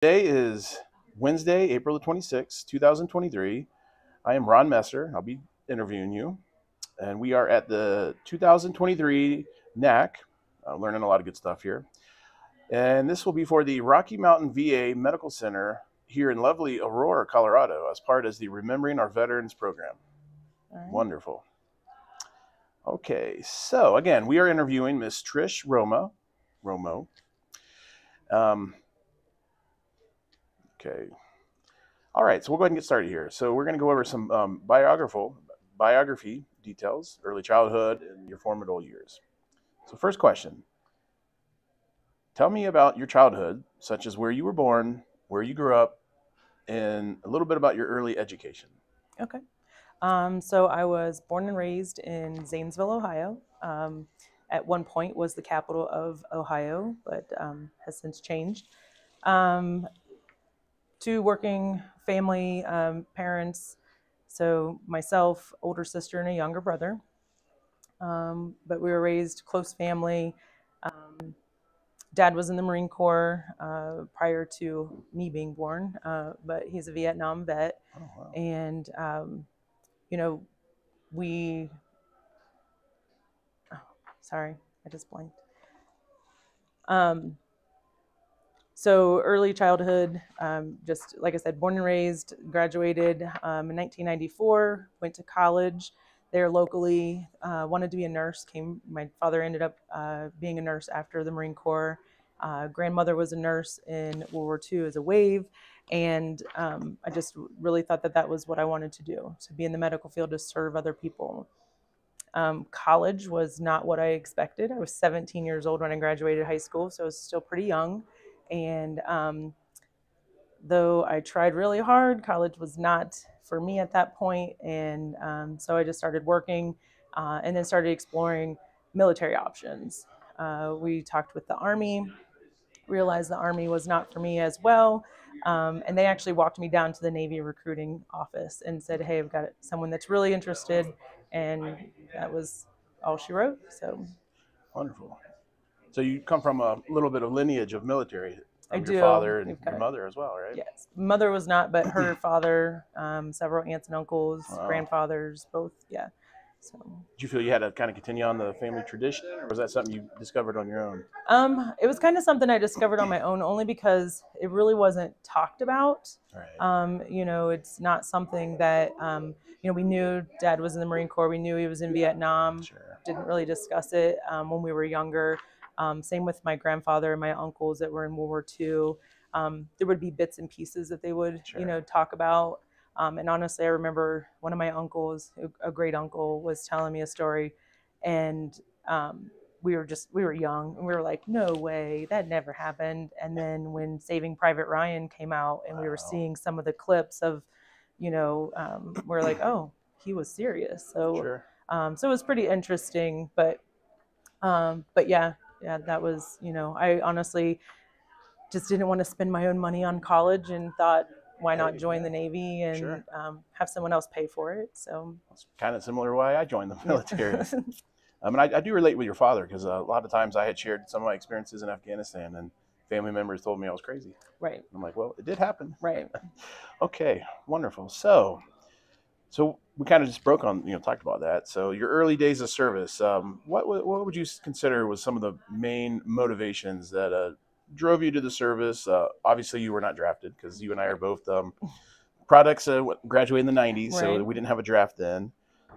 Today is Wednesday, April the 26th, 2023. I am Ron Messer. I'll be interviewing you. And we are at the 2023 NAC, learning a lot of good stuff here. And this will be for the Rocky Mountain VA Medical Center here in lovely Aurora, Colorado, as part of the Remembering Our Veterans program. All right. Wonderful. Okay, so again, we are interviewing Miss Trish Romo. Okay. All right, so we'll go ahead and get started here. So we're going to go over some biography details, early childhood, and your formative years. So first question. Tell me about your childhood, such as where you were born, where you grew up, and a little bit about your early education. Okay. So I was born and raised in Zanesville, Ohio. At one point was the capital of Ohio, but has since changed. Two working family, parents. So myself, older sister, and a younger brother. But we were raised close family. Dad was in the Marine Corps prior to me being born, but he's a Vietnam vet. Oh, wow. And, sorry, I just blanked. So early childhood, just like I said, born and raised, graduated in 1994, went to college there locally, wanted to be a nurse. My father ended up being a nurse after the Marine Corps. Grandmother was a nurse in World War II as a WAVE. And I just really thought that was what I wanted to do, to be in the medical field, to serve other people. College was not what I expected. I was 17 years old when I graduated high school, so I was still pretty young. And though I tried really hard, college was not for me at that point. And so I just started working and then started exploring military options. We talked with the Army, realized the Army was not for me as well. And they actually walked me down to the Navy recruiting office and said, hey, I've got someone that's really interested. And that was all she wrote. So wonderful. So you come from a little bit of lineage of military. I do. Your father and your mother as well, right? Yes. Mother was not, but her father, several aunts and uncles, wow. Grandfathers, both. Yeah. So. Did you feel you had to kind of continue on the family tradition, or was that something you discovered on your own? It was kind of something I discovered on my own, only because it really wasn't talked about. Right. It's not something that, we knew Dad was in the Marine Corps. We knew he was in Vietnam. Sure. Didn't really discuss it when we were younger. Same with my grandfather and my uncles that were in World War II. There would be bits and pieces that they would, sure. Talk about. And honestly, I remember one of my uncles, a great uncle, was telling me a story, and we were young, and we were like, no way, that never happened. And then when Saving Private Ryan came out, and we were seeing some of the clips of, we're like, oh, he was serious. So, sure. So it was pretty interesting, but yeah, that was, I honestly just didn't want to spend my own money on college and thought, why not join the Navy and sure. Have someone else pay for it? So it's kind of similar to why I joined the military. And I do relate with your father, because a lot of times I had shared some of my experiences in Afghanistan, and family members told me I was crazy. Right. I'm like, well, it did happen. Right. Okay, wonderful. So we kind of just talked about that. So your early days of service, what would you consider was some of the main motivations that drove you to the service? Obviously, you were not drafted, because you and I are both products graduated in the 90s, right. So we didn't have a draft then.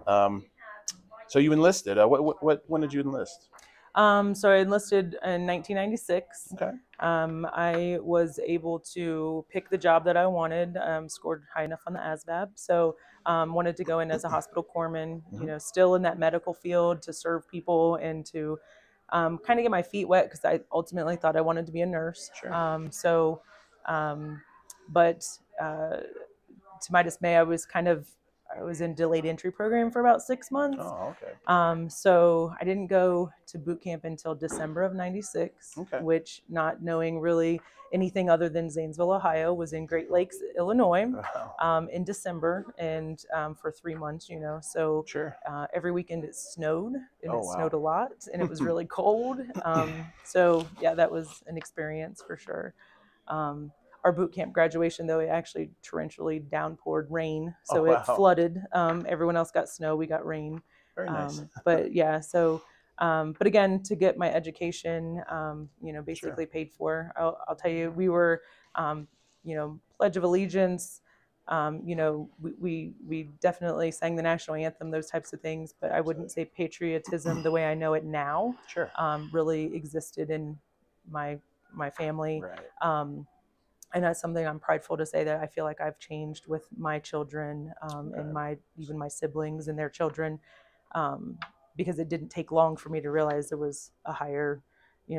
So you enlisted. When did you enlist? So I enlisted in 1996. Okay. I was able to pick the job that I wanted, scored high enough on the ASVAB. So wanted to go in as a hospital corpsman, still in that medical field, to serve people and to kind of get my feet wet, because I ultimately thought I wanted to be a nurse. Sure. But to my dismay, I was in delayed entry program for about 6 months. Oh, okay. So I didn't go to boot camp until December of 96, okay. Which, not knowing really anything other than Zanesville, Ohio, was in Great Lakes, Illinois, in December, and for 3 months, So sure. Every weekend it snowed, and wow. snowed a lot, and it was really cold. So yeah, that was an experience for sure. our boot camp graduation, though, it actually torrentially downpoured rain, so wow. it flooded. Everyone else got snow, we got rain. Very nice. But yeah, so but again, to get my education, basically paid for. I'll tell you, we were, Pledge of Allegiance. We definitely sang the national anthem, those types of things, but I wouldn't say patriotism the way I know it now really existed in my family. Right. And that's something I'm prideful to say that I feel like I've changed with my children, and even my siblings and their children, because it didn't take long for me to realize there was a higher,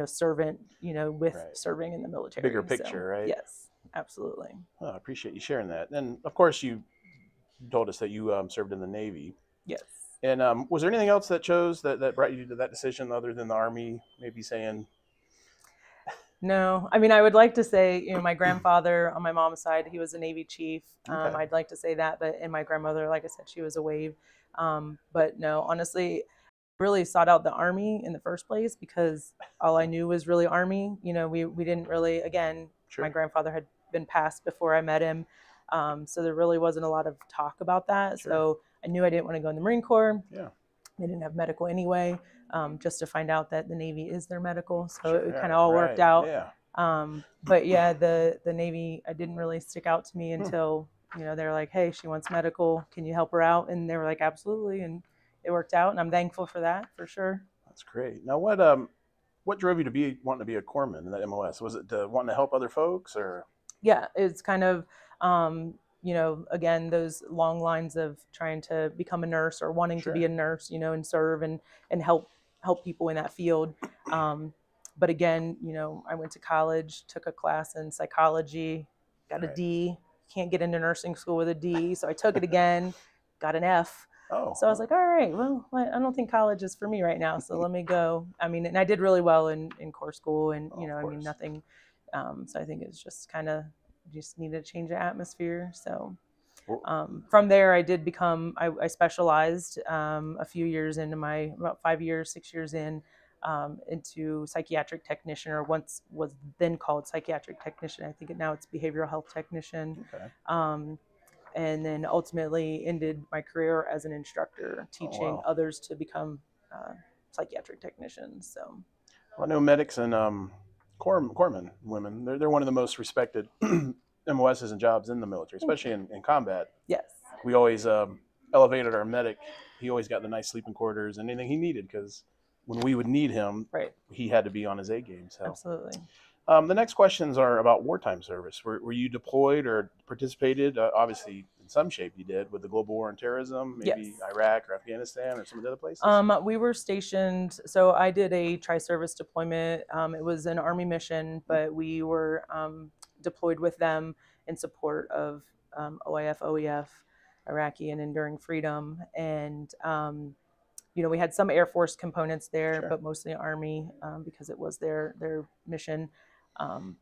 servant, with serving in the military. Bigger picture, right? Yes, absolutely. Well, I appreciate you sharing that. And of course, you told us that you served in the Navy. Yes. And was there anything else that brought you to that decision other than the Army, maybe saying? No, I mean, I would like to say, my grandfather on my mom's side, he was a Navy chief. Okay. I'd like to say that, and my grandmother, like I said, she was a WAVE. But no, honestly, I really sought out the Army in the first place because all I knew was really Army. We didn't really, again, my grandfather had been passed before I met him. So there really wasn't a lot of talk about that. So I knew I didn't want to go in the Marine Corps. Yeah. They didn't have medical anyway, just to find out that the Navy is their medical. So it kind of all worked out. Yeah. But yeah, the Navy, I didn't really stick out to me until, they're like, hey, she wants medical. Can you help her out? And they were like, absolutely. And it worked out. And I'm thankful for that, for sure. That's great. Now, what drove you to wanting to be a corpsman in that MOS? Was it wanting to help other folks, or? Yeah, it's kind of, again, those long lines of trying to become a nurse or wanting to be a nurse, and serve and help people in that field. But again, I went to college, took a class in psychology, got a D. Can't get into nursing school with a D, so I took it again, got an F. So I was like, all right, well, I don't think college is for me right now, so let me go. I mean, and I did really well in core school, and nothing. So I think it's just kind of just needed to change the atmosphere. So from there, I did become. I specialized a few years into about 5 years, 6 years into psychiatric technician, or once was then called psychiatric technician. I think now it's behavioral health technician. Okay. And then ultimately ended my career as an instructor, teaching others to become psychiatric technicians. So, I know medics and corpsmen women. They're one of the most respected MOSs and jobs in the military, especially in combat. Yes. We always elevated our medic. He always got the nice sleeping quarters and anything he needed, because when we would need him, he had to be on his A game. So. Absolutely. The next questions are about wartime service. Were you deployed or participated? Obviously, in some shape you did, with the global war on terrorism, maybe Iraq or Afghanistan or some of the other places? We were stationed. So I did a tri-service deployment. It was an Army mission, but we were deployed with them in support of OIF, OEF, Iraqi and Enduring Freedom. And, we had some Air Force components there, but mostly Army because it was their mission.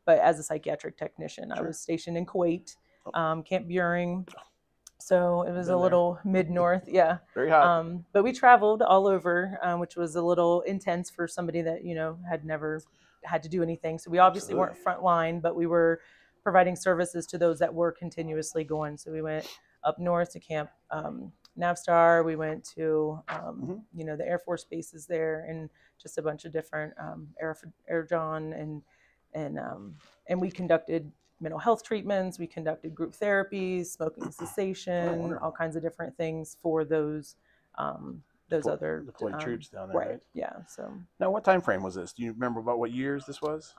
But as a psychiatric technician, I was stationed in Kuwait, Camp Buring. So it was a little mid-north, Very hot. But we traveled all over, which was a little intense for somebody that, had never had to do anything. So we obviously weren't front line, but we were providing services to those that were continuously going. So we went up north to Camp Navstar. We went to, the Air Force bases there, and just a bunch of different Air John, and we conducted mental health treatments. We conducted group therapies, smoking cessation, all kinds of different things for those other deployed troops down there, right? Yeah. So now, what time frame was this? Do you remember about what years this was?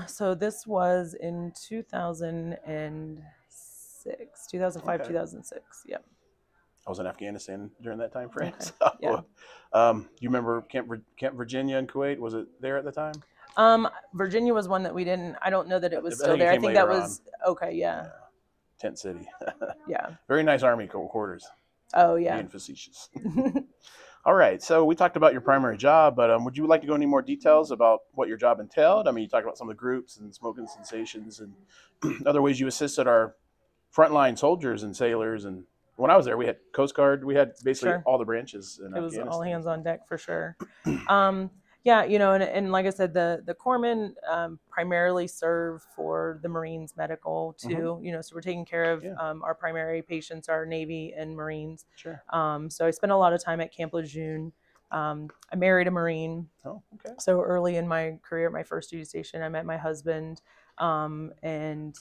So this was in 2006, 2005, 2006. Yeah. I was in Afghanistan during that time frame. Okay. So, yeah. You remember Camp Virginia in Kuwait? Was it there at the time? Virginia was one that we didn't. I don't know that it was still there. I think that was okay. Yeah. Tent City. Yeah. Very nice Army quarters. Oh yeah. Being facetious. All right. So we talked about your primary job, but would you like to go into more details about what your job entailed? I mean, you talked about some of the groups and smoking sensations and other ways you assisted our frontline soldiers and sailors. And when I was there, we had Coast Guard. We had basically all the branches in Afghanistan. It was all hands on deck for sure. Yeah, and like I said, the corpsmen primarily serve for the Marines medical too. So we're taking care of our primary patients are Navy and Marines. Sure. So I spent a lot of time at Camp Lejeune. I married a Marine. Oh, okay. So early in my career, at my first duty station, I met my husband, and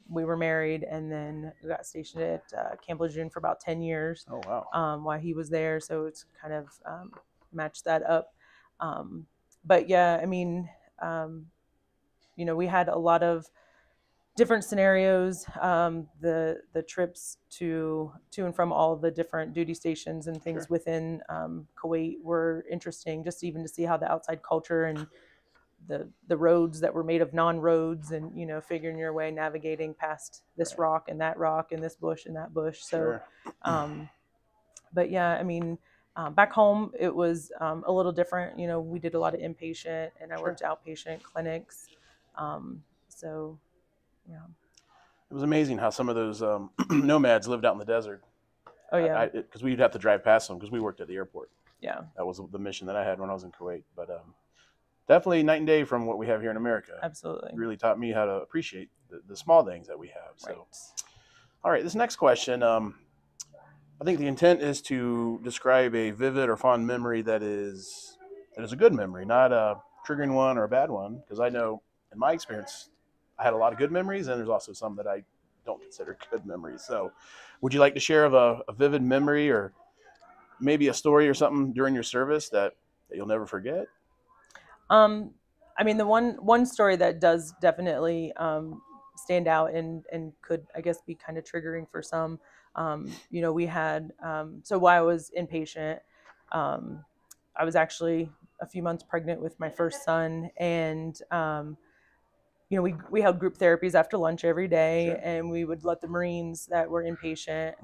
we were married, and then we got stationed at Camp Lejeune for about 10 years. Oh, wow. While he was there, so it's kind of matched that up. But yeah, I mean, we had a lot of different scenarios. The trips to and from all the different duty stations and things within Kuwait were interesting, just even to see how the outside culture and the roads that were made of non-roads, and figuring your way navigating past this rock and this bush and that bush. So but yeah, I mean, back home it was a little different. We did a lot of inpatient, and I worked outpatient clinics. So yeah, it was amazing how some of those nomads lived out in the desert. Oh yeah, because we'd have to drive past them because we worked at the airport. Yeah, that was the mission that I had when I was in Kuwait. But definitely night and day from what we have here in America. Absolutely, it really taught me how to appreciate the small things that we have. So, all right, this next question. I think the intent is to describe a vivid or fond memory that is a good memory, not a triggering one or a bad one. Because I know, in my experience, I had a lot of good memories, and there's also some that I don't consider good memories. So, would you like to share of a vivid memory, or maybe a story or something during your service that you'll never forget? I mean, the one story that does definitely stand out and could, I guess, be kind of triggering for some. We had so while I was inpatient, I was actually a few months pregnant with my first son, and we held group therapies after lunch every day, and we would let the Marines that were inpatient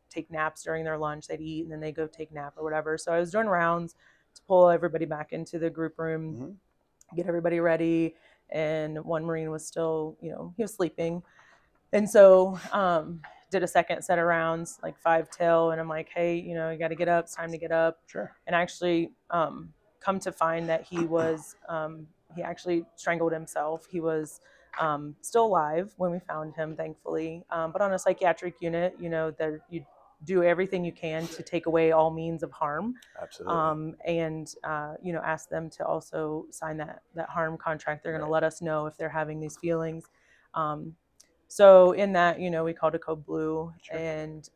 take naps during their lunch. They'd eat, and then they go take nap or whatever. So I was doing rounds to pull everybody back into the group room, get everybody ready. And one Marine was still, he was sleeping. And so did a second set of rounds, like 5 till. And I'm like, hey, you got to get up. It's time to get up. And actually come to find that he was, he actually strangled himself. He was still alive when we found him, thankfully. But on a psychiatric unit, that you do everything you can to take away all means of harm. Absolutely. And ask them to also sign that harm contract. They're going to let us know if they're having these feelings. So in that, we called a code blue, and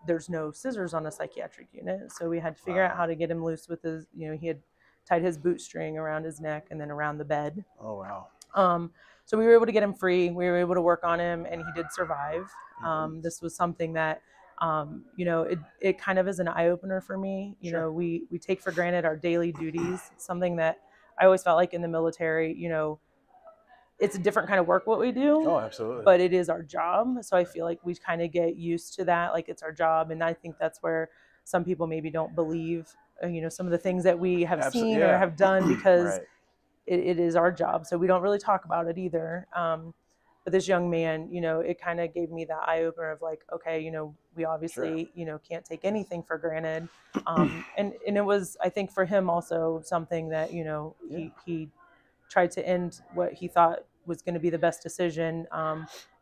there's no scissors on a psychiatric unit, so we had to figure out how to get him loose with his, he had tied his boot string around his neck and then around the bed. Oh wow. So we were able to get him free. We were able to work on him, and he did survive. This was something that, it kind of is an eye opener for me. We take for granted our daily duties, something that I always felt like in the military, it's a different kind of work what we do. Oh, absolutely. But it is our job. So I feel like we kind of get used to that, like it's our job. And I think that's where some people maybe don't believe, some of the things that we have seen or have done, because it is our job. So we don't really talk about it either. But this young man, it kind of gave me that eye opener of like, okay, we obviously, can't take anything for granted. And it was, I think for him also something that, he tried to end what he thought was going to be the best decision.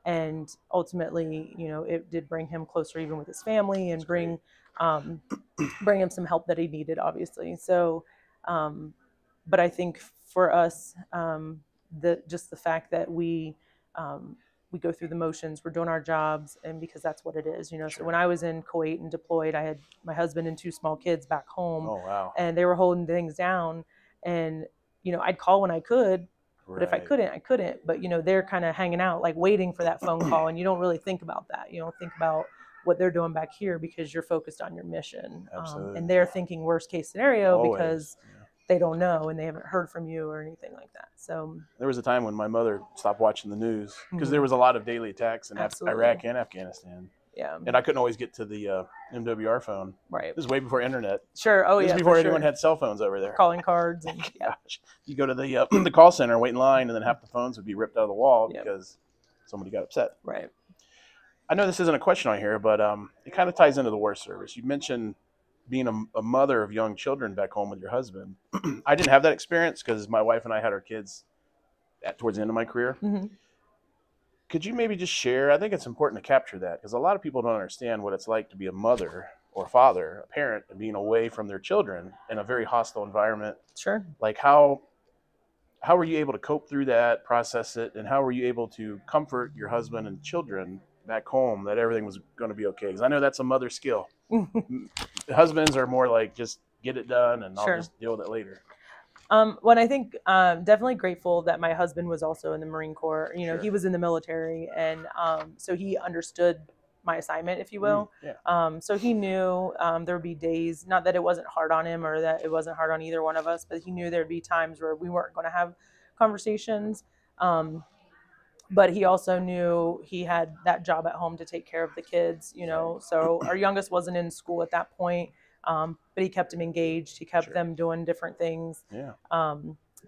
And ultimately, it did bring him closer even with his family, and bring him some help that he needed, obviously. So, but I think for us, just the fact that we go through the motions, we're doing our jobs, and because that's what it is, So when I was in Kuwait and deployed, I had my husband and 2 small kids back home. Oh wow. And they were holding things down, and I'd call when I could, but if I couldn't, I couldn't. But, they're kind of hanging out, like waiting for that phone call. And you don't really think about that. You don't think about what they're doing back here, because you're focused on your mission. And they're thinking worst case scenario because they don't know and they haven't heard from you or anything like that. So there was a time when my mother stopped watching the news because there was a lot of daily attacks in Iraq and Afghanistan. Yeah. And I couldn't always get to the MWR phone. Right. This is way before internet. Sure. Oh, this yeah. This is before anyone had cell phones over there. Calling cards. And gosh. You go to the call center, wait in line, and then half the phones would be ripped out of the wall because somebody got upset. Right. I know this isn't a question on here, but it kind of ties into the war service. You mentioned being a mother of young children back home with your husband. I didn't have that experience because my wife and I had our kids towards the end of my career. Mm-hmm. Could you maybe just share? I think it's important to capture that because a lot of people don't understand what it's like to be a mother or father, a parent, and being away from their children in a very hostile environment. Sure. Like how were you able to cope through that, process it, and how were you able to comfort your husband and children back home that everything was going to be okay? Because I know that's a mother skill. Husbands are more like just get it done and Sure. I'll just deal with it later. Well, I think definitely grateful that my husband was also in the Marine Corps. You know, Sure. he was in the military, and so he understood my assignment, if you will. Yeah. So he knew there would be days, not that it wasn't hard on him or that it wasn't hard on either one of us, but he knew there'd be times where we weren't going to have conversations. But he also knew he had that job at home to take care of the kids, you know. So our youngest wasn't in school at that point, but he kept them engaged. He kept Sure. them doing different things. Yeah.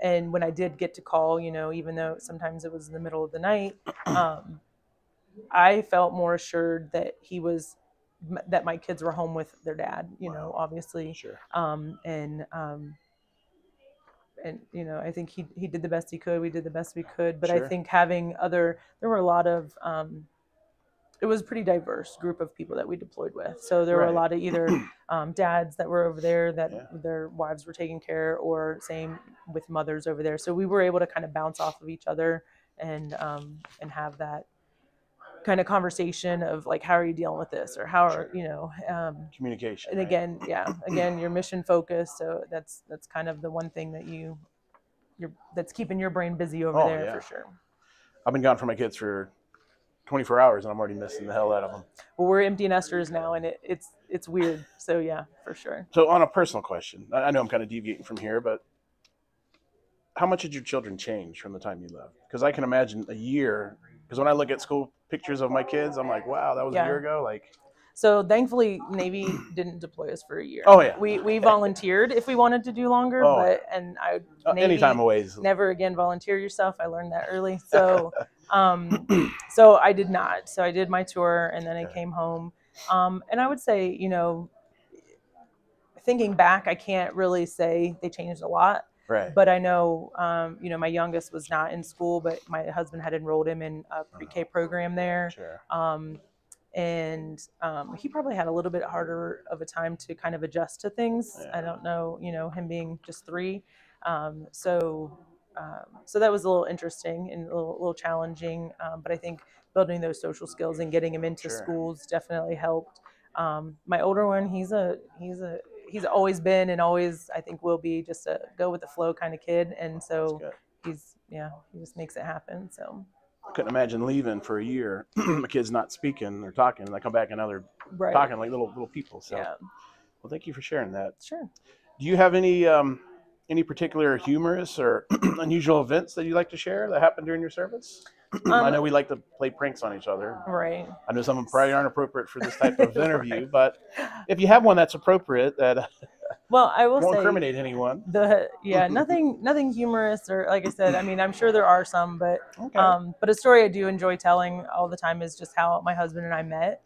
And when I did get to call, you know, even though sometimes it was in the middle of the night, I felt more assured that that my kids were home with their dad, you know, obviously. Sure. And you know, I think he did the best he could. We did the best we could. But Sure. I think having there were a lot of it was a pretty diverse group of people that we deployed with. So there were a Right. lot of either dads that were over there that Yeah. their wives were taking care, or same with mothers over there. So we were able to kind of bounce off of each other and have that kind of conversation of like, how are you dealing with this, or how are Sure. you know Communication. and Right? again you're mission focused, so that's kind of the one thing that that's keeping your brain busy over there. Yeah. For sure. I've been gone from my kids for 24 hours and I'm already missing the hell out of them. Well, we're empty nesters now, and it's weird. So yeah, for sure. So on a personal question, I know I'm kind of deviating from here, but how much did your children change from the time you left? Because I can imagine a year, because when I look at school pictures of my kids, I'm like, wow, that was a year ago. Like, so thankfully Navy didn't deploy us for a year. Oh yeah. We volunteered if we wanted to do longer, but Navy, anytime away is never again volunteer yourself. I learned that early. So so I did not. So I did my tour and then I came home. And I would say, you know, thinking back, I can't really say they changed a lot. Right. But I know, you know, my youngest was not in school, but my husband had enrolled him in a pre-K program there. Sure. And he probably had a little bit harder of a time to kind of adjust to things. Yeah. I don't know, you know, him being just 3. So that was a little interesting and a little challenging. But I think building those social skills and getting him into schools definitely helped. My older one, he's always been and always, I think, will be just a go with the flow kind of kid. And so he just makes it happen. So I couldn't imagine leaving for a year. My kid's not speaking or talking, and I come back and now they're talking like little people. So, well, thank you for sharing that. Sure. Do you have any particular humorous or unusual events that you'd like to share that happened during your service? I know we like to play pranks on each other. Right. I know some of them probably aren't appropriate for this type of interview, but if you have one that's appropriate, that well, I will won't say incriminate anyone. Nothing humorous, or like I said, I mean, I'm sure there are some, but a story I do enjoy telling all the time is just how my husband and I met.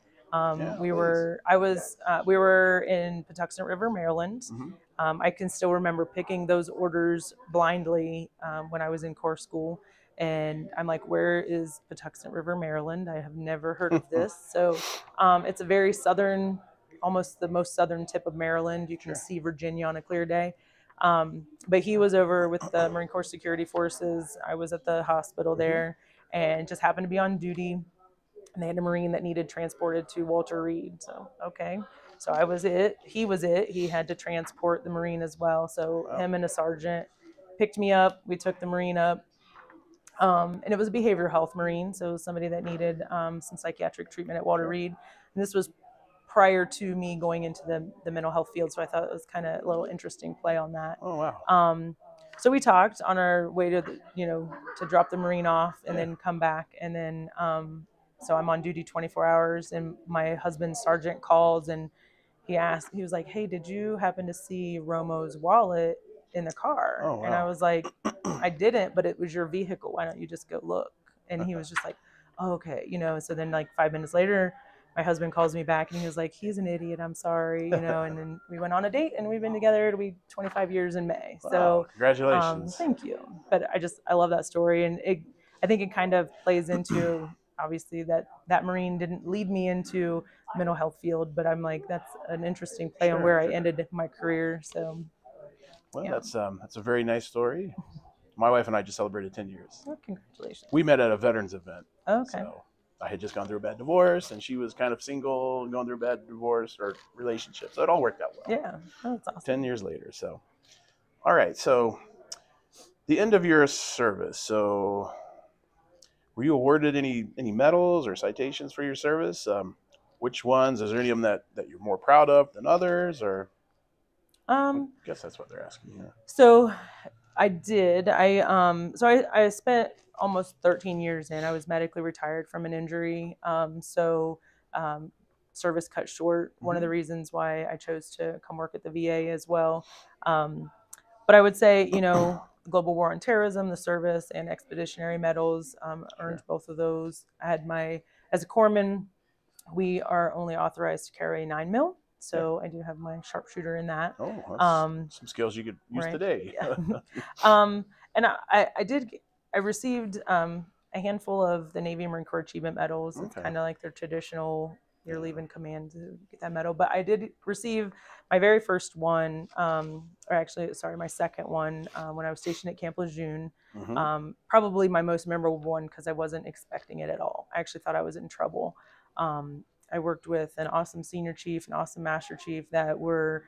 We were in Patuxent River, Maryland. Mm-hmm. I can still remember picking those orders blindly when I was in Corps school. And I'm like, where is Patuxent River, Maryland? I have never heard of this. So it's a very southern, almost the most southern tip of Maryland. You can see Virginia on a clear day. But he was over with the Marine Corps Security Forces. I was at the hospital there and just happened to be on duty. And they had a Marine that needed transported to Walter Reed. So, okay. So I was it. He was it. He had to transport the Marine as well. So him and a sergeant picked me up. We took the Marine up. And it was a behavioral health Marine, so it was somebody that needed some psychiatric treatment at Walter Reed. And this was prior to me going into the mental health field, so I thought it was kind of a little interesting play on that. Oh, wow. So we talked on our way to, to drop the Marine off and then come back. And then, so I'm on duty 24 hours, and my husband's sergeant calls, and he was like, hey, did you happen to see Romo's wallet in the car? Oh, wow. And I was like, I didn't, but it was your vehicle. Why don't you just go look? And he was just like, oh, okay. So then like 5 minutes later, my husband calls me back and he was like, he's an idiot, I'm sorry, you know. And then we went on a date and we've been together, it'll be 25 years in May. Wow, So congratulations. thank you. But I love that story, and I think it kind of plays into, obviously, that Marine didn't lead me into mental health field, but I'm like, that's an interesting play on where I ended my career. So well, that's a very nice story. My wife and I just celebrated 10 years. Oh, congratulations. We met at a veterans event. Okay. So I had just gone through a bad divorce, and she was kind of single and going through a bad divorce or relationship. So it all worked out well. Yeah, that's awesome. 10 years later. So, all right. So the end of your service. So were you awarded any medals or citations for your service? Which ones? Is there any of them that you're more proud of than others? Or I guess that's what they're asking. Yeah. So I did. I spent almost 13 years in. I was medically retired from an injury. Service cut short. One of the reasons why I chose to come work at the VA as well. But I would say, you know, Global War on Terrorism, the service, and expeditionary medals, earned both of those. I had as a corpsman, we are only authorized to carry 9mm. So I do have my sharpshooter in that. Oh, that's some skills you could use today. Yeah. And I received a handful of the Navy Marine Corps Achievement Medals. It's kind of like their traditional, you're leaving command to get that medal. But I did receive my very first one, my second one when I was stationed at Camp Lejeune. Probably my most memorable one because I wasn't expecting it at all. I actually thought I was in trouble. I worked with an awesome senior chief, an awesome master chief that were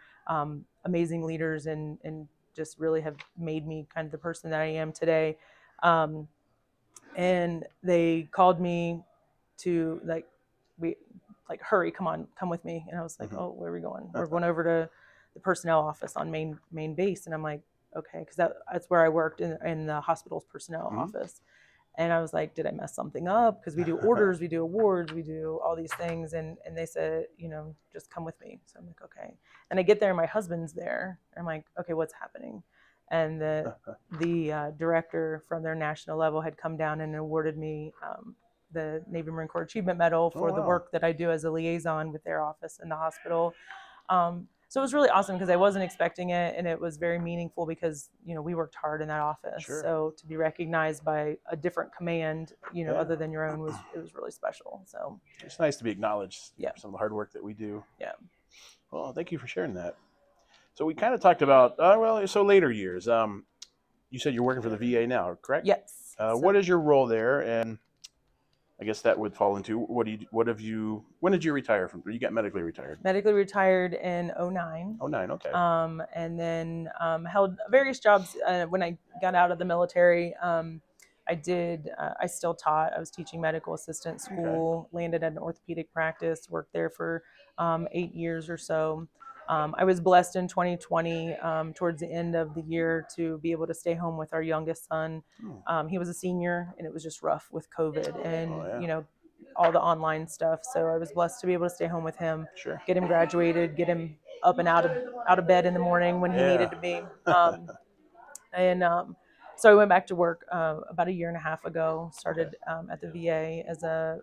amazing leaders and just really have made me kind of the person that I am today. And they called me to hurry, come with me. And I was like, oh, where are we going? We're going over to the personnel office on main base. And I'm like, okay, because that's where I worked in the hospital's personnel office. And I was like, did I mess something up? Because we do orders, we do awards, we do all these things. And they said, you know, just come with me. So I'm like, okay. And I get there and my husband's there. I'm like, okay, what's happening? And the director from their national level had come down and awarded me the Navy Marine Corps Achievement Medal for the work that I do as a liaison with their office in the hospital. So it was really awesome because I wasn't expecting it, and it was very meaningful because, you know, we worked hard in that office. So to be recognized by a different command, you know, other than your own was really special. So it's nice to be acknowledged for some of the hard work that we do. Yeah. Well, thank you for sharing that. So we kind of talked about later years. You said you're working for the VA now, correct? Yes. What is your role there? And I guess that would fall into when did you retire from? You got medically retired? Medically retired in 2009. 2009, okay. And then held various jobs when I got out of the military. I still taught. I was teaching medical assistant school, landed at an orthopedic practice, worked there for 8 years or so. I was blessed in 2020, towards the end of the year, to be able to stay home with our youngest son. He was a senior, and it was just rough with COVID and you know, all the online stuff. So I was blessed to be able to stay home with him, get him graduated, get him up and out of bed in the morning when he needed to be. So I went back to work about 1.5 years ago. Started at the VA as a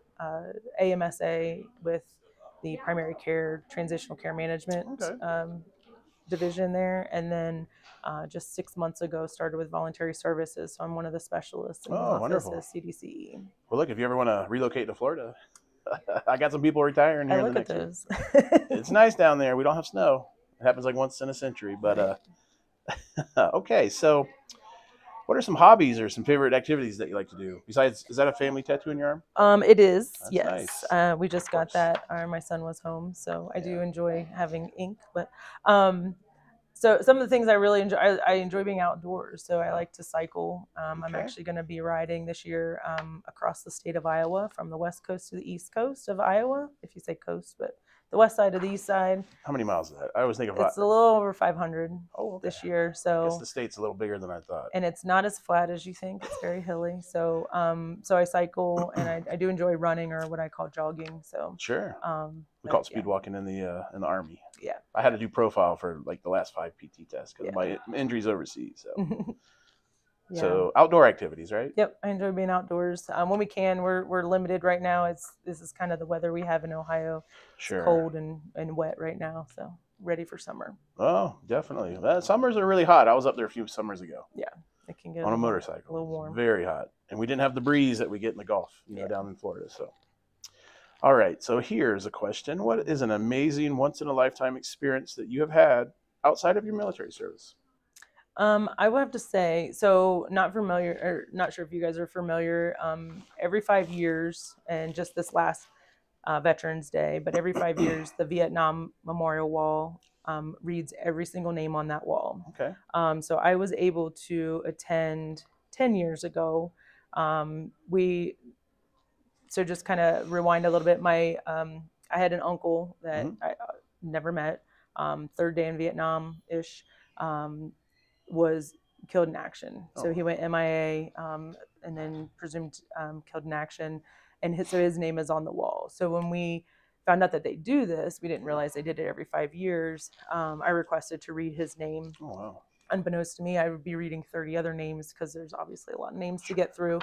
AMSA with the primary care, transitional care management division there. And then just 6 months ago, started with voluntary services. So I'm one of the specialists in the office at CDCE. Well, look, if you ever want to relocate to Florida, I got some people retiring here. Look at those. It's nice down there. We don't have snow. It happens like once in a century. But okay, so what are some hobbies or some favorite activities that you like to do? Besides, is that a family tattoo in your arm? It is. That's yes. Nice. We just got that. My son was home, so I do enjoy having ink. But so some of the things I really enjoy, I enjoy being outdoors. So I like to cycle. I'm actually going to be riding this year across the state of Iowa, from the west coast to the east coast of Iowa, if you say coast, but the west side to the east side. How many miles is that? I always think of it's a little over 500 this year. So I guess the state's a little bigger than I thought. And it's not as flat as you think. It's very hilly. So so I cycle, and I do enjoy running, or what I call jogging. So we call it speed walking in the Army. Yeah. I had to do profile for like the last 5 PT tests because my injuries overseas. So Yeah. So outdoor activities, right? Yep, I enjoy being outdoors. When we can, we're limited right now. This is kind of the weather we have in Ohio. Sure. It's cold and wet right now, so ready for summer. Oh, definitely. Summers are really hot. I was up there a few summers ago. Yeah, it can get on a motorcycle. a little warm. Very hot. And we didn't have the breeze that we get in the Gulf, down in Florida. So, all right. So here's a question. What is an amazing once-in-a-lifetime experience that you have had outside of your military service? I would have to say, so not familiar, or not sure if you guys are familiar, every 5 years, and just this last Veterans Day, but every 5 years, the Vietnam Memorial Wall reads every single name on that wall. Okay. So I was able to attend 10 years ago. So just kind of rewind a little bit. I had an uncle that I never met, third day in Vietnam-ish, was killed in action. So he went MIA, and then presumed killed in action. And so his name is on the wall. So when we found out that they do this, we didn't realize they did it every 5 years. I requested to read his name. Oh, wow. Unbeknownst to me, I would be reading 30 other names because there's obviously a lot of names to get through.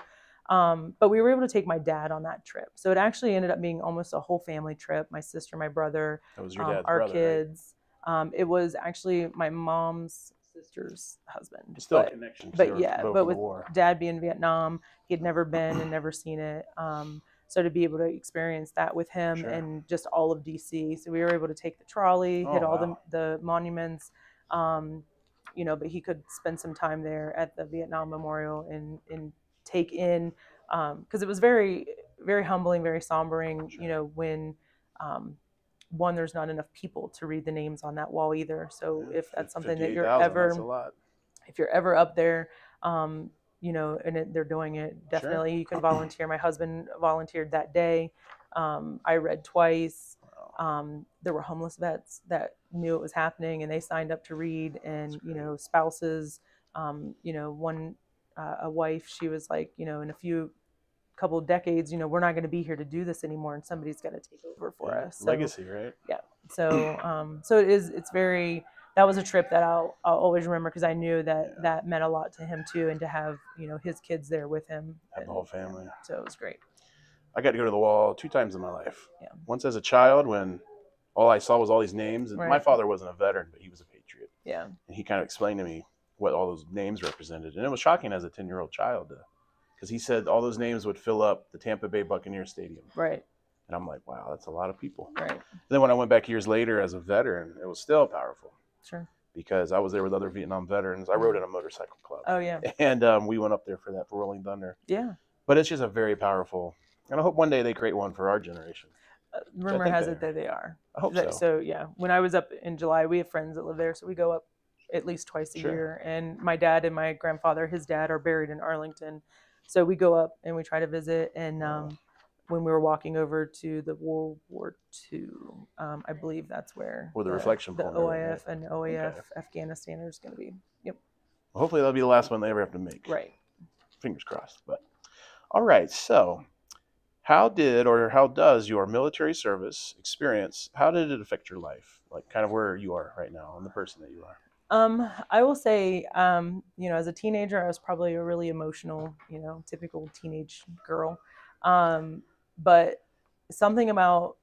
But we were able to take my dad on that trip. So it actually ended up being almost a whole family trip. My sister, my brother, that was your dad's our brother, kids. Right? It was actually my mom's sister's husband. Still a connection. But yeah, but with dad being in Vietnam, he had never been and never seen it. So to be able to experience that with him and just all of DC. So we were able to take the trolley, hit all the monuments, but he could spend some time there at the Vietnam Memorial and take in, because it was very, very humbling, very sombering, when one, there's not enough people to read the names on that wall either. So if that's something that you're ever, if you're ever up there, and they're doing it, definitely you can volunteer. My husband volunteered that day. I read twice. There were homeless vets that knew it was happening and they signed up to read, and spouses, one a wife, she was like, in a couple of decades, we're not going to be here to do this anymore, and somebody's got to take over for us. So, legacy, right? Yeah. So it's very, that was a trip that I'll always remember, because I knew that meant a lot to him too, and to have his kids there with him, have the whole family. So it was great. I got to go to the wall 2 times in my life. Yeah. Once as a child, when all I saw was all these names, and my father wasn't a veteran, but he was a patriot. Yeah. And he kind of explained to me what all those names represented, and it was shocking as a 10-year-old child, because he said all those names would fill up the Tampa Bay Buccaneers Stadium. Right. And I'm like, wow, that's a lot of people. Right. And then when I went back years later as a veteran, it was still powerful. Sure. Because I was there with other Vietnam veterans. I rode in a motorcycle club. Oh, yeah. And we went up there for that, for Rolling Thunder. Yeah. But it's just a very powerful, and I hope one day they create one for our generation. Rumor has it that they are. I hope so. So, yeah, when I was up in July, we have friends that live there, so we go up at least twice a year. And my dad and my grandfather, his dad, are buried in Arlington. So we go up and we try to visit. And when we were walking over to the World War II, I believe that's where the reflection the OIF and OAF Afghanistan is going to be. Yep. Well, hopefully that'll be the last one they ever have to make. Right. Fingers crossed. But all right. So how does your military service experience, how did it affect your life? Like kind of where you are right now and the person that you are? I will say, as a teenager, I was probably a really emotional, typical teenage girl. But something about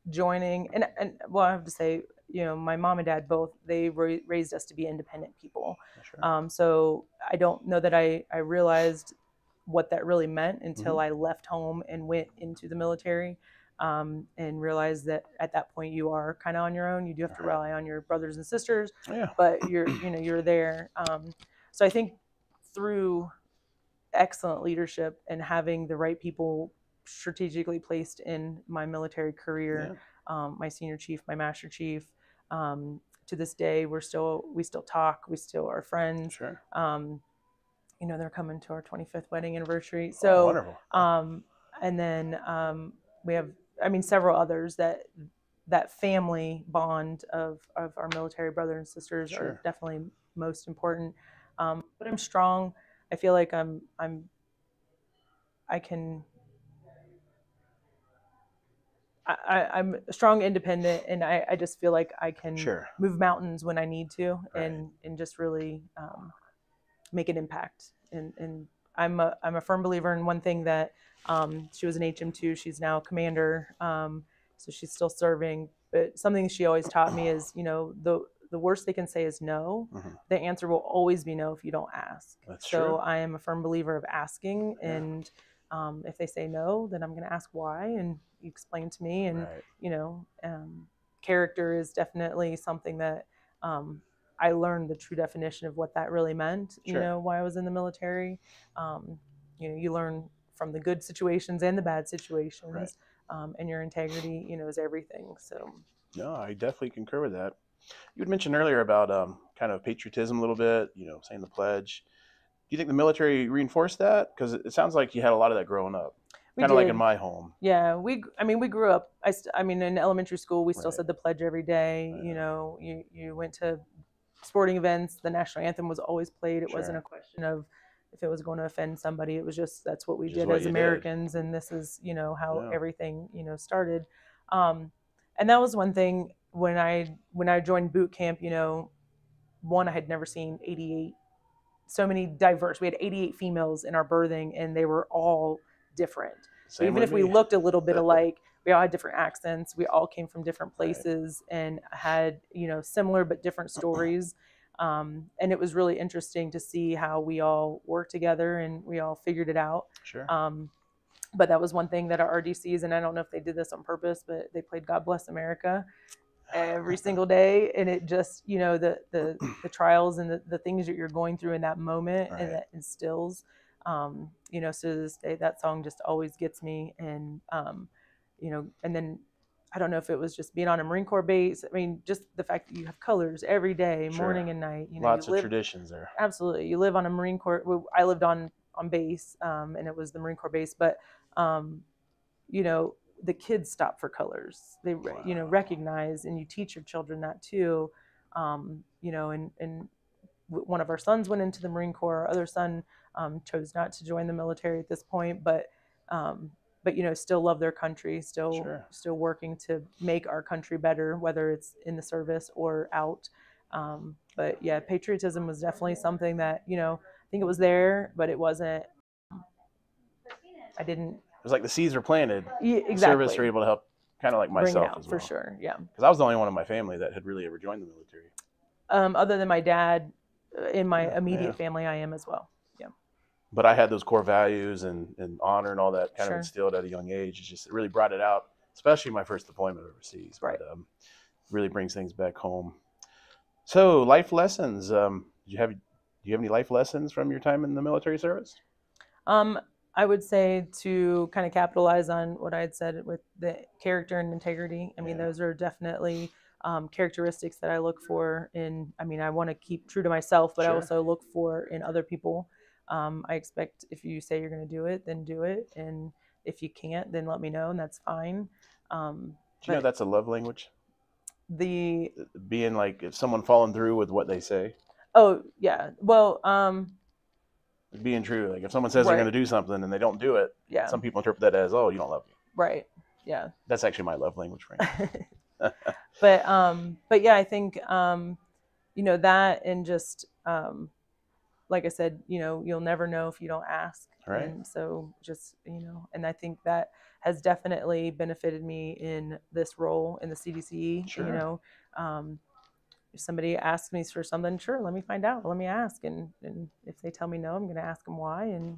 joining, and well, I have to say, my mom and dad both, they raised us to be independent people. Sure. So I don't know that I realized what that really meant until I left home and went into the military. And realize that at that point you are kind of on your own. You do have to rely on your brothers and sisters, but you're there. So I think through excellent leadership and having the right people strategically placed in my military career, my senior chief, my master chief, to this day we still talk, we still are friends. Sure. They're coming to our 25th wedding anniversary. So, wonderful. And then we have, several others that family bond of our military brothers and sisters are definitely most important. But I'm strong. I feel like I'm strong, independent, and I just feel like I can move mountains when I need to, and just really make an impact. And I'm a firm believer in one thing that she was an HM2. She's now a commander, so she's still serving. But something she always taught me is, the worst they can say is no. Mm-hmm. The answer will always be no if you don't ask. That's so true. I am a firm believer of asking, Yeah. and if they say no, then I'm going to ask why, and you explain to me. And Right. Character is definitely something that I learned the true definition of what that really meant. Sure. While I was in the military, you learn from the good situations and the bad situations, right. And your integrity, is everything. So no, I definitely concur with that. You had mentioned earlier about kind of patriotism a little bit, saying the pledge. Do you think the military reinforced that? Because it sounds like you had a lot of that growing up. we Kind of like in did. my home. Yeah, we grew up. In elementary school, we still Right. said the pledge every day. Right. You went to sporting events. The national anthem was always played. It Sure. wasn't a question of if it was going to offend somebody. It was just that's what we Just did what as you Americans, did. and this is how Yeah. everything started. And that was one thing when I joined boot camp. One, I had never seen 88 so many diverse. We had 88 females in our birthing, and they were all different. So even if we looked a little bit alike, we all had different accents. We all came from different places and had, similar but different stories. And it was really interesting to see how we all worked together and we all figured it out. Sure. But that was one thing that our RDCs, and I don't know if they did this on purpose, but they played God Bless America every single day. And it just, the trials and the things that you're going through in that moment, Right. and that instills, so to this day, that song just always gets me. And, and then I don't know if it was just being on a Marine Corps base. I mean, just the fact that you have colors every day, Sure. morning and night, Lots you live, of traditions there. Absolutely. You live on a Marine Corps. I lived on base, and it was the Marine Corps base, but, the kids stop for colors. They, Wow. recognize, and you teach your children that too. And one of our sons went into the Marine Corps. Our other son chose not to join the military at this point, but still love their country, still working to make our country better, whether it's in the service or out. But yeah, patriotism was definitely something that, I think it was there, but it wasn't. It was like the seeds were planted. Yeah, exactly. The service were able to help, kind of like myself bring it out, as well. For sure, yeah. Because I was the only one in my family that had really ever joined the military. Other than my dad, in my immediate family, I am as well. Yeah. But I had those core values and honor and all that kind of instilled at a young age. It really brought it out, especially my first deployment overseas. Right. But really brings things back home. So life lessons. Do you have any life lessons from your time in the military service? I would say to kind of capitalize on what I had said with the character and integrity. I mean, those are definitely characteristics that I look for in. I mean, I want to keep true to myself, but I also look for in other people. I expect if you say you're going to do it, then do it, and if you can't, then let me know, and that's fine. Do you know that's a love language? The being like, if someone following through with what they say. Oh yeah, well. Being true, like if someone says they're going to do something and they don't do it, some people interpret that as, oh, you don't love me. Right. Yeah. That's actually my love language, frankly. But yeah, I think that, and just like I said, you'll never know if you don't ask. Right. And so just and I think that has definitely benefited me in this role in the CDC. Sure. If somebody asks me for something, sure, let me find out. Let me ask, and if they tell me no, I'm going to ask them why, and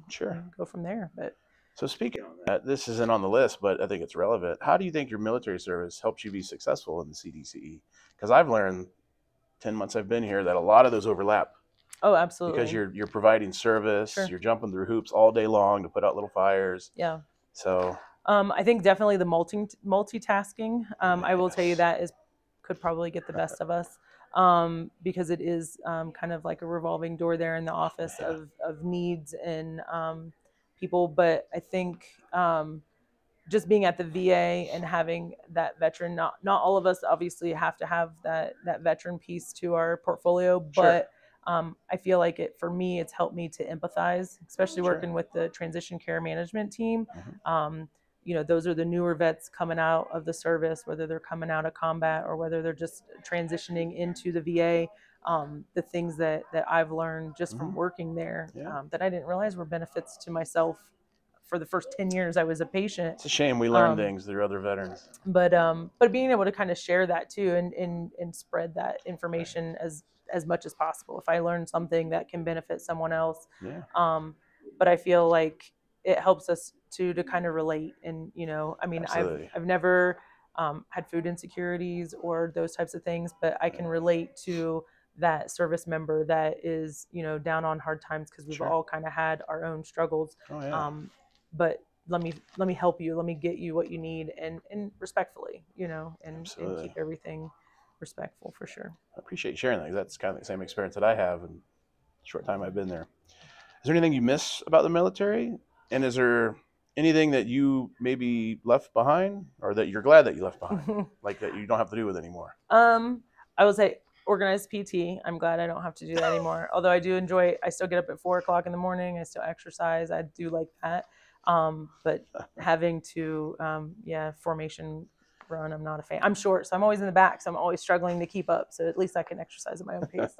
go from there. But so speaking of that, this isn't on the list, but I think it's relevant. How do you think your military service helps you be successful in the CDCE? Because I've learned 10 months I've been here that a lot of those overlap. Oh, absolutely. Because you're providing service, you're jumping through hoops all day long to put out little fires. Yeah. So I think definitely the multitasking. I will tell you that could probably get the best of us. Because it is kind of like a revolving door there in the office of needs and people. But I think just being at the VA and having that veteran, not all of us obviously have to have that veteran piece to our portfolio, but I feel like for me, it's helped me to empathize, especially working with the transition care management team. Those are the newer vets coming out of the service, whether they're coming out of combat or whether they're just transitioning into the VA. the things that I've learned just from working there, that I didn't realize were benefits to myself for the first 10 years I was a patient. It's a shame we learn things through other veterans. But being able to kind of share that too, and spread that information as much as possible. If I learn something that can benefit someone else, but I feel like it helps us to kind of relate. And I mean, I've never had food insecurities or those types of things, but I can relate to that service member that is down on hard times, because we've all kind of had our own struggles. But let me help you, let me get you what you need, and respectfully, and keep everything respectful, for sure. I appreciate you sharing that. That's kind of the same experience that I have in the short time I've been there. Is there anything you miss about the military? And is there anything that you maybe left behind, or that you're glad that you left behind, like that you don't have to do with anymore? I would say organized PT. I'm glad I don't have to do that anymore. Although I do enjoy, I still get up at 4 o'clock in the morning. I still exercise. I do like that. But having to, formation run, I'm not a fan. I'm short, so I'm always in the back, so I'm always struggling to keep up. So at least I can exercise at my own pace.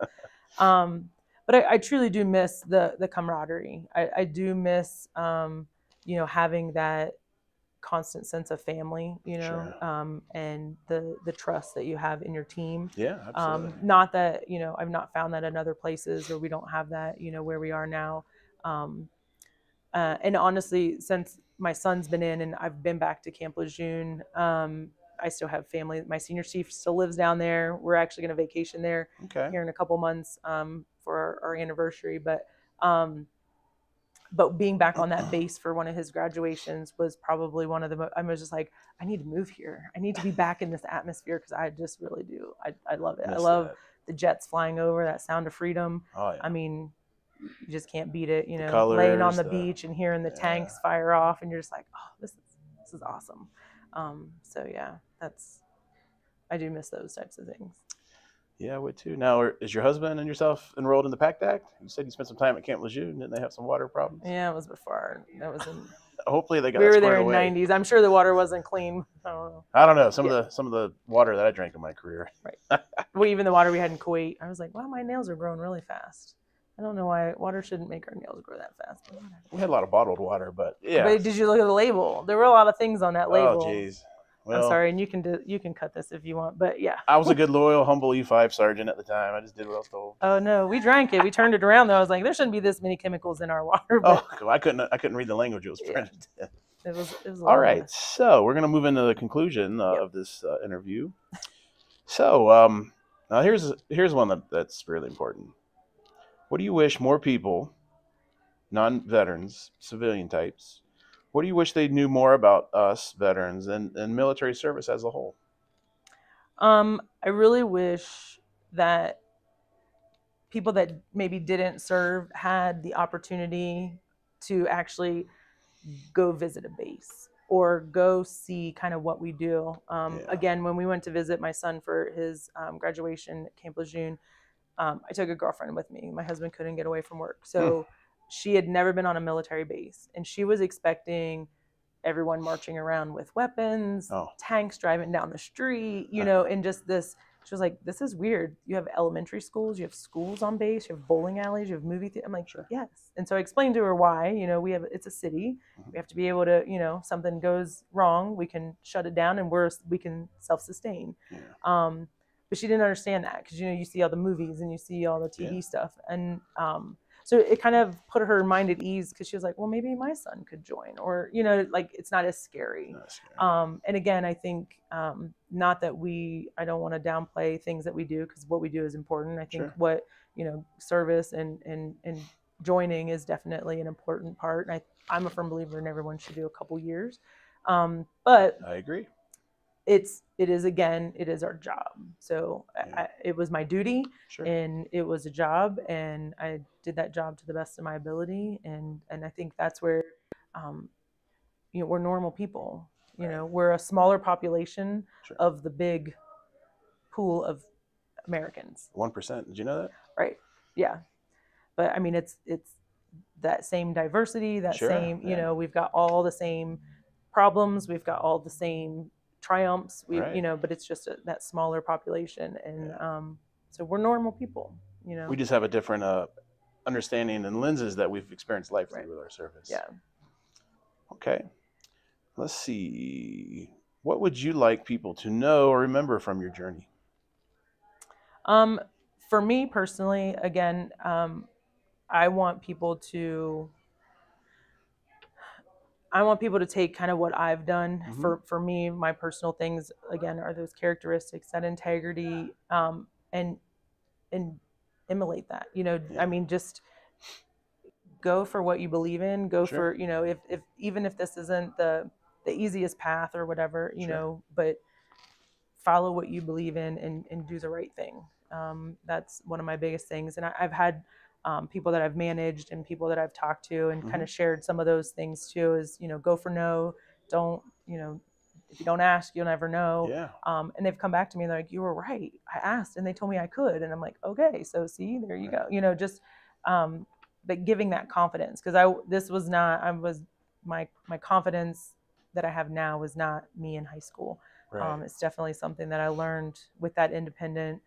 But I truly do miss the camaraderie. I do miss, having that constant sense of family, and the trust that you have in your team. Yeah, absolutely. Not that, I've not found that in other places, or we don't have that, where we are now. And honestly, since my son's been in and I've been back to Camp Lejeune, I still have family. My senior chief still lives down there. We're actually going to vacation there here in a couple months for our anniversary. But being back on that base for one of his graduations was probably one of the I was just like, I need to move here. I need to be back in this atmosphere, because I just really do. I love it. I love the jets flying over, that sound of freedom. Oh, yeah. I mean, you just can't beat it, colors, laying on the beach and hearing the tanks fire off, and you're just like, oh, this is awesome. So yeah, I do miss those types of things. Yeah, I would too. Now, is your husband and yourself enrolled in the PACT Act? You said you spent some time at Camp Lejeune. Didn't they have some water problems? Yeah, it was before. That was in. Hopefully they got. We were there in '90s. I'm sure the water wasn't clean. I don't know. Some of the water that I drank in my career. Right. Well, even the water we had in Kuwait, I was like, wow, my nails are growing really fast. I don't know why water shouldn't make our nails grow that fast. We had a lot of bottled water, but yeah. But did you look at the label? There were a lot of things on that label. Oh, jeez. Well, I'm sorry, and you can cut this if you want, but yeah. I was a good, loyal, humble E5 sergeant at the time. I just did what I was told. Oh no, we drank it. We turned it around though. I was like, there shouldn't be this many chemicals in our water. But I couldn't read the language it was printed. Yeah. It was all right. So we're gonna move into the conclusion of this interview. So now here's one that's really important. What do you wish more people, non-veterans, civilian types, what do you wish they knew more about us veterans and military service as a whole? I really wish that people that maybe didn't serve had the opportunity to actually go visit a base or go see kind of what we do. Again, when we went to visit my son for his graduation at Camp Lejeune, I took a girlfriend with me. My husband couldn't get away from work. So she had never been on a military base, and she was expecting everyone marching around with weapons, tanks driving down the street, and just this. She was like, this is weird. You have elementary schools, you have schools on base, you have bowling alleys, you have movie theaters. I'm like, yes. And so I explained to her why, it's a city. We have to be able to, something goes wrong, we can shut it down and we can self-sustain. Yeah. But she didn't understand that because, you see all the movies and you see all the TV stuff. And so it kind of put her mind at ease because she was like, well, maybe my son could join, or, it's not as scary. And again, I think not that I don't want to downplay things that we do, because what we do is important. I think what, service and joining is definitely an important part. And I'm a firm believer in everyone should do a couple years. But I agree. It is our job. So it was my duty and it was a job, and I did that job to the best of my ability. And I think that's where, we're normal people, we're a smaller population of the big pool of Americans. 1%. Did you know that? Right. Yeah. But I mean, it's that same diversity, that same, we've got all the same problems. We've got all the same triumphs, but it's just that smaller population. And So we're normal people, We just have a different understanding and lenses that we've experienced life through with our service. Yeah. Okay. Let's see. What would you like people to know or remember from your journey? For me personally, again, I want people to take kind of what I've done. For me, my personal things, again, are those characteristics, that integrity, and emulate that. I mean, just go for what you believe in. Go for, if even if this isn't the easiest path or whatever, but follow what you believe in and do the right thing. That's one of my biggest things. And I've had people that I've managed and people that I've talked to and kind of shared some of those things too, is, go for no, don't, if you don't ask, you'll never know. Yeah. And they've come back to me and they're like, you were right. I asked and they told me I could. And I'm like, okay, so see, there you go. Just, but giving that confidence, because my confidence that I have now was not me in high school. Right. It's definitely something that I learned with that independent,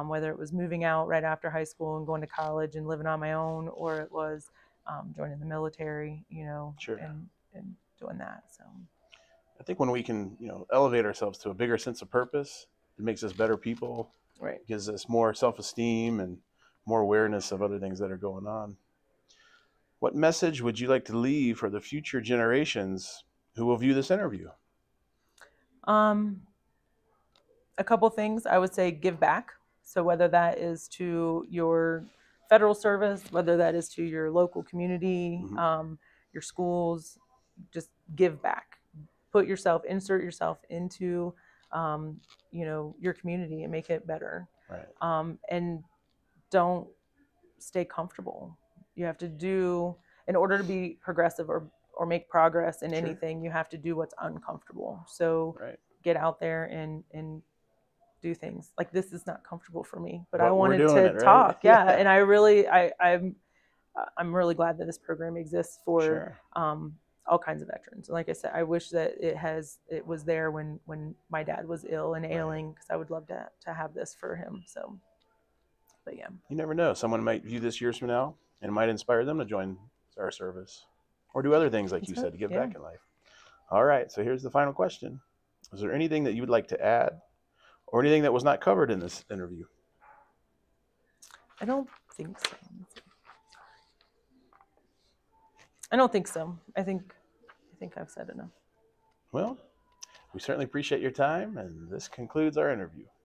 whether it was moving out right after high school and going to college and living on my own, or it was joining the military, and doing that. So I think when we can, elevate ourselves to a bigger sense of purpose, it makes us better people. Right. It gives us more self-esteem and more awareness of other things that are going on. What message would you like to leave for the future generations who will view this interview? A couple things. I would say give back. So whether that is to your federal service, whether that is to your local community, your schools, just give back. Insert yourself into, your community and make it better. Right. And don't stay comfortable. You have to do, in order to be progressive or make progress in anything, you have to do what's uncomfortable. So get out there and do things. Like, this is not comfortable for me, but I wanted to talk. Yeah. And I'm really glad that this program exists for all kinds of veterans. And like I said, I wish that it was there when my dad was ill and ailing, because I would love to have this for him. So, but yeah. You never know. Someone might view this years from now and it might inspire them to join our service or do other things, like you said, to give back in life. All right. So here's the final question. Is there anything that you would like to add or anything that was not covered in this interview? I don't think so. I don't think so. I think I've said enough. Well, we certainly appreciate your time, and this concludes our interview.